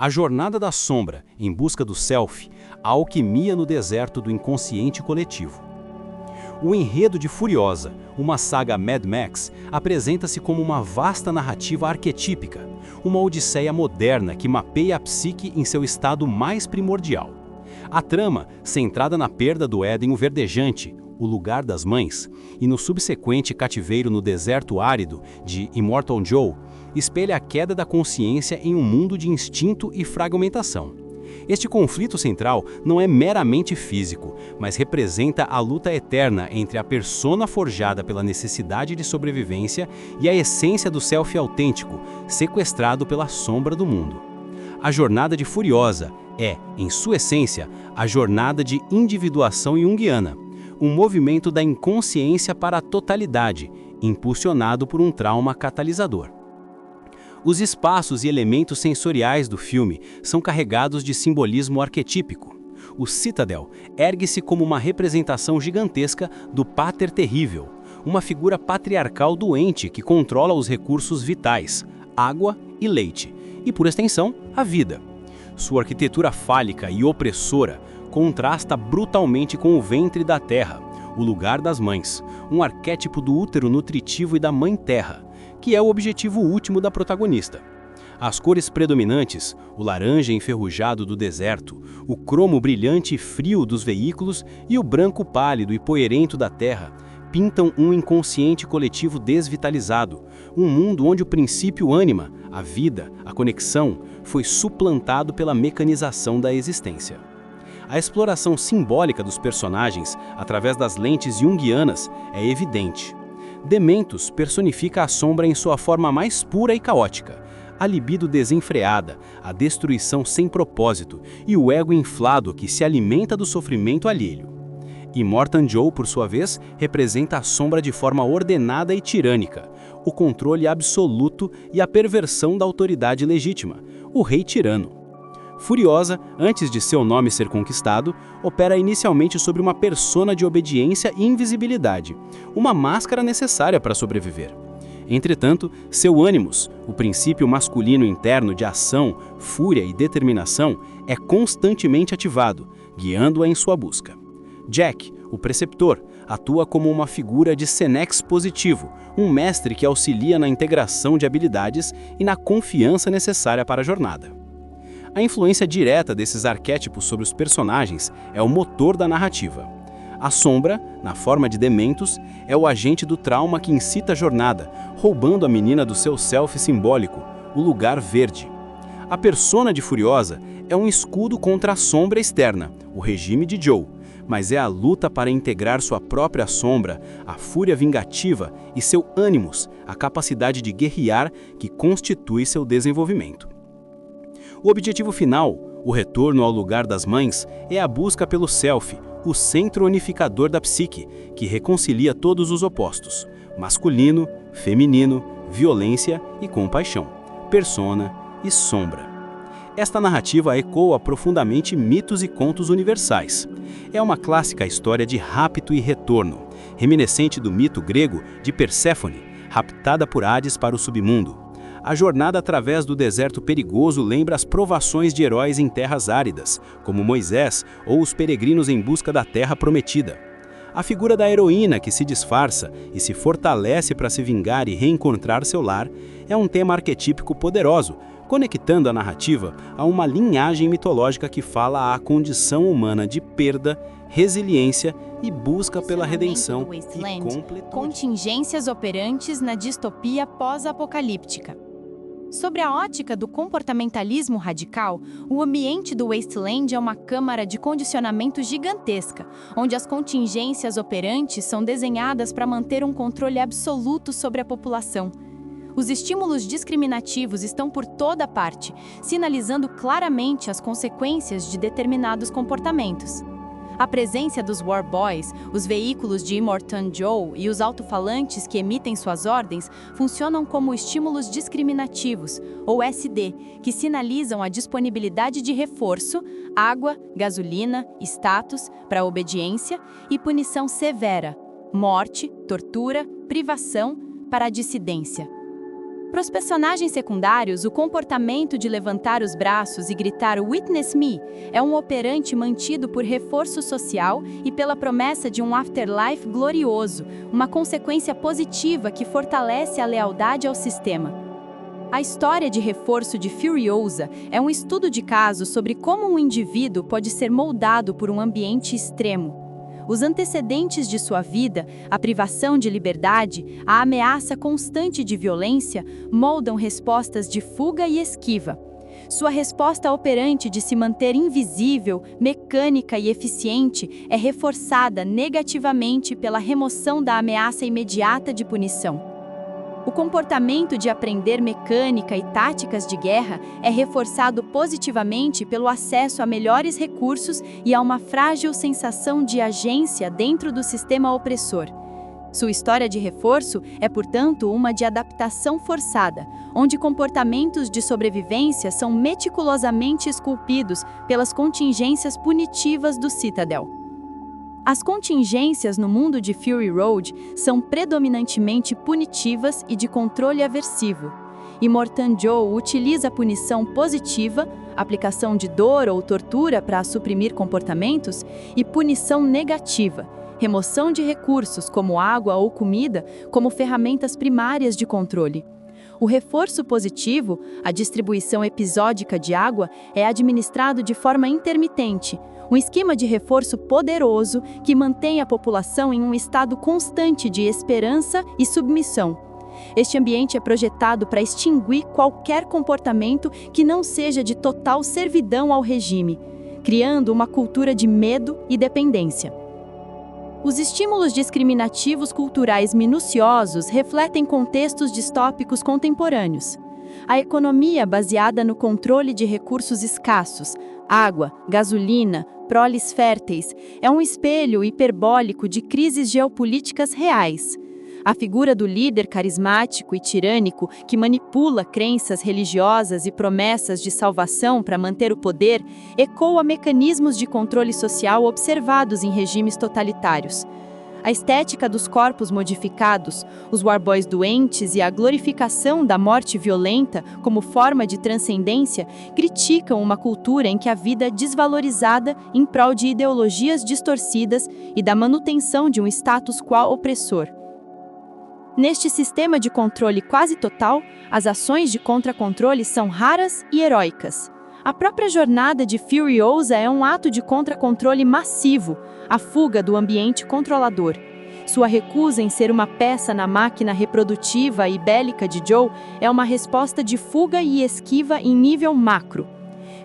A Jornada da Sombra, em busca do self, a alquimia no deserto do inconsciente coletivo. O enredo de Furiosa, uma saga Mad Max, apresenta-se como uma vasta narrativa arquetípica, uma odisseia moderna que mapeia a psique em seu estado mais primordial. A trama, centrada na perda do Éden verdejante, o lugar das mães, e no subsequente cativeiro no deserto árido de Immortal Joe, espelha a queda da consciência em um mundo de instinto e fragmentação. Este conflito central não é meramente físico, mas representa a luta eterna entre a persona forjada pela necessidade de sobrevivência e a essência do self autêntico, sequestrado pela sombra do mundo. A jornada de Furiosa é, em sua essência, a jornada de individuação junguiana, um movimento da inconsciência para a totalidade, impulsionado por um trauma catalisador. Os espaços e elementos sensoriais do filme são carregados de simbolismo arquetípico. O Citadel ergue-se como uma representação gigantesca do Pater Terrível, uma figura patriarcal doente que controla os recursos vitais, água e leite, e por extensão, a vida. Sua arquitetura fálica e opressora contrasta brutalmente com o ventre da terra, o lugar das mães, um arquétipo do útero nutritivo e da mãe terra, que é o objetivo último da protagonista. As cores predominantes, o laranja enferrujado do deserto, o cromo brilhante e frio dos veículos e o branco pálido e poeirento da terra, pintam um inconsciente coletivo desvitalizado, um mundo onde o princípio ânima, a vida, a conexão, foi suplantado pela mecanização da existência. A exploração simbólica dos personagens, através das lentes junguianas, é evidente. Dementus personifica a sombra em sua forma mais pura e caótica, a libido desenfreada, a destruição sem propósito e o ego inflado que se alimenta do sofrimento alheio. Immortan Joe, por sua vez, representa a sombra de forma ordenada e tirânica, o controle absoluto e a perversão da autoridade legítima, o rei tirano. Furiosa, antes de seu nome ser conquistado, opera inicialmente sobre uma persona de obediência e invisibilidade, uma máscara necessária para sobreviver. Entretanto, seu ânimos, o princípio masculino interno de ação, fúria e determinação, é constantemente ativado, guiando-a em sua busca. Jack, o preceptor, atua como uma figura de senex positivo, um mestre que auxilia na integração de habilidades e na confiança necessária para a jornada. A influência direta desses arquétipos sobre os personagens é o motor da narrativa. A sombra, na forma de Dementus, é o agente do trauma que incita a jornada, roubando a menina do seu self simbólico, o lugar verde. A persona de Furiosa é um escudo contra a sombra externa, o regime de Joe, mas é a luta para integrar sua própria sombra, a fúria vingativa e seu ânimos, a capacidade de guerrear que constitui seu desenvolvimento. O objetivo final, o retorno ao lugar das mães, é a busca pelo self, o centro unificador da psique, que reconcilia todos os opostos, masculino, feminino, violência e compaixão, persona e sombra. Esta narrativa ecoa profundamente mitos e contos universais. É uma clássica história de rapto e retorno, reminiscente do mito grego de Perséfone, raptada por Hades para o submundo. A jornada através do deserto perigoso lembra as provações de heróis em terras áridas, como Moisés ou os peregrinos em busca da terra prometida. A figura da heroína que se disfarça e se fortalece para se vingar e reencontrar seu lar é um tema arquetípico poderoso, conectando a narrativa a uma linhagem mitológica que fala à condição humana de perda, resiliência e busca pela redenção e completude. Contingências operantes na distopia pós-apocalíptica. Sobre a ótica do comportamentalismo radical, o ambiente do Wasteland é uma câmara de condicionamento gigantesca, onde as contingências operantes são desenhadas para manter um controle absoluto sobre a população. Os estímulos discriminativos estão por toda parte, sinalizando claramente as consequências de determinados comportamentos. A presença dos War Boys, os veículos de Immortan Joe e os alto-falantes que emitem suas ordens funcionam como estímulos discriminativos, ou SD, que sinalizam a disponibilidade de reforço, água, gasolina, status para obediência e punição severa, morte, tortura, privação para a dissidência. Para os personagens secundários, o comportamento de levantar os braços e gritar "Witness me" é um operante mantido por reforço social e pela promessa de um afterlife glorioso, uma consequência positiva que fortalece a lealdade ao sistema. A história de reforço de Furiosa é um estudo de caso sobre como um indivíduo pode ser moldado por um ambiente extremo. Os antecedentes de sua vida, a privação de liberdade, a ameaça constante de violência, moldam respostas de fuga e esquiva. Sua resposta operante de se manter invisível, mecânica e eficiente é reforçada negativamente pela remoção da ameaça imediata de punição. O comportamento de aprender mecânica e táticas de guerra é reforçado positivamente pelo acesso a melhores recursos e a uma frágil sensação de agência dentro do sistema opressor. Sua história de reforço é, portanto, uma de adaptação forçada, onde comportamentos de sobrevivência são meticulosamente esculpidos pelas contingências punitivas do Citadel. As contingências no mundo de Fury Road são predominantemente punitivas e de controle aversivo. Immortan Joe utiliza a punição positiva, aplicação de dor ou tortura para suprimir comportamentos, e punição negativa, remoção de recursos como água ou comida, como ferramentas primárias de controle. O reforço positivo, a distribuição episódica de água, é administrado de forma intermitente, um esquema de reforço poderoso que mantém a população em um estado constante de esperança e submissão. Este ambiente é projetado para extinguir qualquer comportamento que não seja de total servidão ao regime, criando uma cultura de medo e dependência. Os estímulos discriminativos culturais minuciosos refletem contextos distópicos contemporâneos. A economia baseada no controle de recursos escassos, água, gasolina, proles férteis, é um espelho hiperbólico de crises geopolíticas reais. A figura do líder carismático e tirânico que manipula crenças religiosas e promessas de salvação para manter o poder ecoa mecanismos de controle social observados em regimes totalitários. A estética dos corpos modificados, os warboys doentes e a glorificação da morte violenta como forma de transcendência criticam uma cultura em que a vida é desvalorizada em prol de ideologias distorcidas e da manutenção de um status quo opressor. Neste sistema de controle quase total, as ações de contra-controle são raras e heróicas. A própria jornada de Furiosa é um ato de contra-controle massivo, a fuga do ambiente controlador. Sua recusa em ser uma peça na máquina reprodutiva e bélica de Joe é uma resposta de fuga e esquiva em nível macro.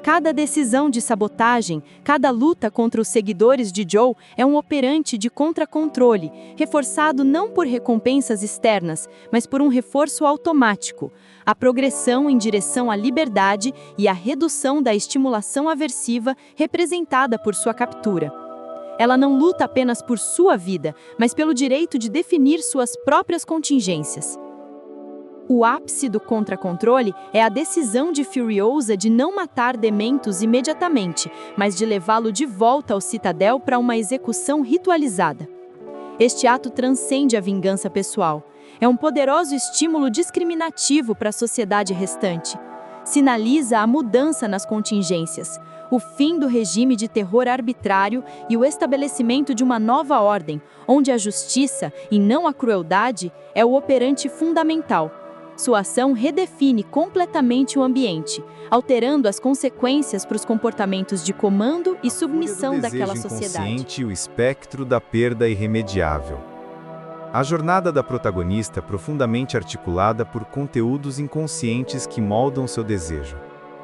Cada decisão de sabotagem, cada luta contra os seguidores de Joe é um operante de contra-controle, reforçado não por recompensas externas, mas por um reforço automático, a progressão em direção à liberdade e a redução da estimulação aversiva representada por sua captura. Ela não luta apenas por sua vida, mas pelo direito de definir suas próprias contingências. O ápice do contra-controle é a decisão de Furiosa de não matar Dementos imediatamente, mas de levá-lo de volta ao Citadel para uma execução ritualizada. Este ato transcende a vingança pessoal. É um poderoso estímulo discriminativo para a sociedade restante. Sinaliza a mudança nas contingências, o fim do regime de terror arbitrário e o estabelecimento de uma nova ordem, onde a justiça, e não a crueldade, é o operante fundamental. Sua ação redefine completamente o ambiente, alterando as consequências para os comportamentos de comando e submissão daquela sociedade. O espectro da perda irremediável. A jornada da protagonista é profundamente articulada por conteúdos inconscientes que moldam seu desejo.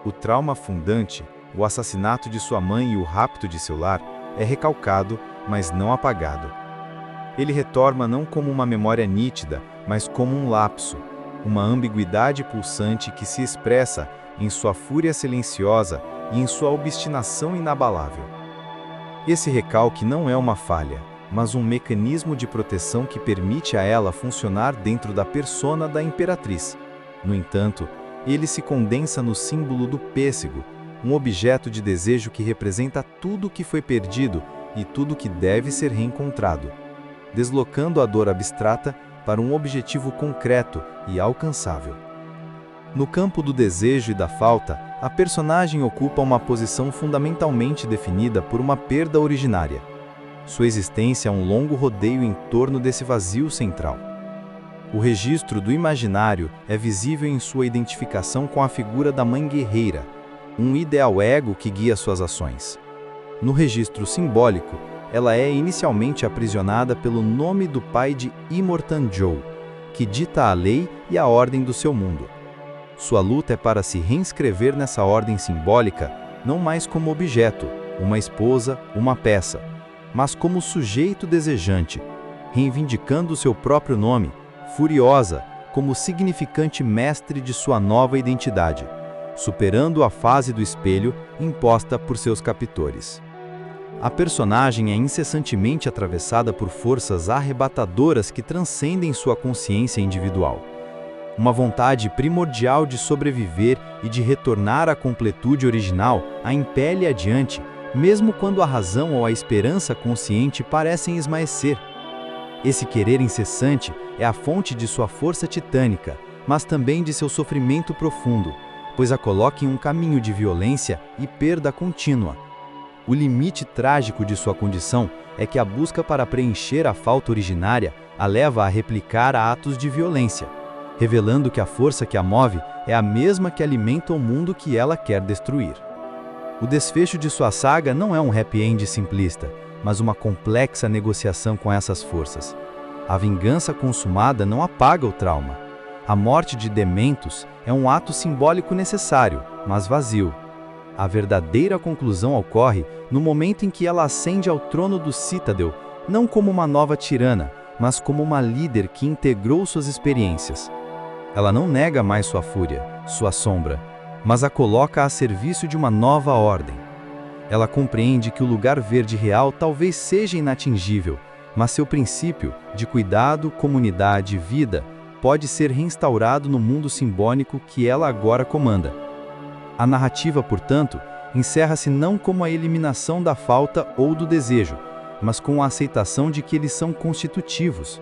O trauma fundante, o assassinato de sua mãe e o rapto de seu lar, é recalcado, mas não apagado. Ele retorna não como uma memória nítida, mas como um lapso, uma ambiguidade pulsante que se expressa em sua fúria silenciosa e em sua obstinação inabalável. Esse recalque não é uma falha, mas um mecanismo de proteção que permite a ela funcionar dentro da persona da Imperatriz. No entanto, ele se condensa no símbolo do pêssego, um objeto de desejo que representa tudo o que foi perdido e tudo o que deve ser reencontrado, deslocando a dor abstrata para um objetivo concreto e alcançável. No campo do desejo e da falta, a personagem ocupa uma posição fundamentalmente definida por uma perda originária. Sua existência é um longo rodeio em torno desse vazio central. O registro do imaginário é visível em sua identificação com a figura da mãe guerreira, um ideal ego que guia suas ações. No registro simbólico, ela é inicialmente aprisionada pelo nome do pai de Immortan Joe, que dita a lei e a ordem do seu mundo. Sua luta é para se reinscrever nessa ordem simbólica, não mais como objeto, uma esposa, uma peça, mas como sujeito desejante, reivindicando seu próprio nome, Furiosa, como significante mestre de sua nova identidade, superando a fase do espelho imposta por seus captores. A personagem é incessantemente atravessada por forças arrebatadoras que transcendem sua consciência individual. Uma vontade primordial de sobreviver e de retornar à completude original a impele adiante, mesmo quando a razão ou a esperança consciente parecem esmaecer. Esse querer incessante é a fonte de sua força titânica, mas também de seu sofrimento profundo, pois a coloca em um caminho de violência e perda contínua. O limite trágico de sua condição é que a busca para preencher a falta originária a leva a replicar atos de violência, revelando que a força que a move é a mesma que alimenta o mundo que ela quer destruir. O desfecho de sua saga não é um happy end simplista, mas uma complexa negociação com essas forças. A vingança consumada não apaga o trauma. A morte de Dementos é um ato simbólico necessário, mas vazio. A verdadeira conclusão ocorre no momento em que ela ascende ao trono do Citadel, não como uma nova tirana, mas como uma líder que integrou suas experiências. Ela não nega mais sua fúria, sua sombra, mas a coloca a serviço de uma nova ordem. Ela compreende que o lugar verde real talvez seja inatingível, mas seu princípio de cuidado, comunidade e vida pode ser reinstaurado no mundo simbólico que ela agora comanda. A narrativa, portanto, encerra-se não como a eliminação da falta ou do desejo, mas com a aceitação de que eles são constitutivos.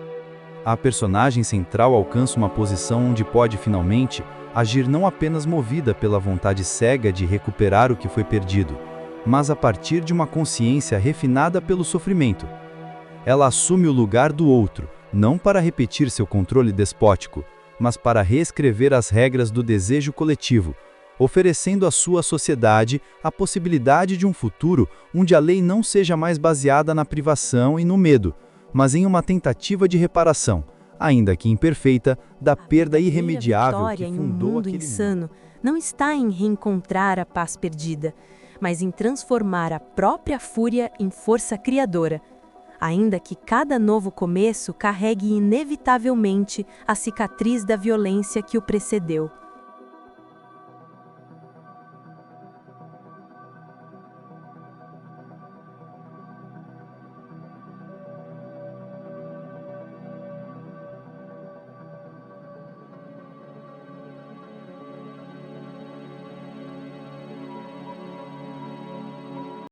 A personagem central alcança uma posição onde pode finalmente agir não apenas movida pela vontade cega de recuperar o que foi perdido, mas a partir de uma consciência refinada pelo sofrimento. Ela assume o lugar do outro, não para repetir seu controle despótico, mas para reescrever as regras do desejo coletivo, oferecendo à sua sociedade a possibilidade de um futuro onde a lei não seja mais baseada na privação e no medo, mas em uma tentativa de reparação, ainda que imperfeita, da perda irremediável que fundou aquele insano não está em reencontrar a paz perdida, mas em transformar a própria fúria em força criadora, ainda que cada novo começo carregue inevitavelmente a cicatriz da violência que o precedeu.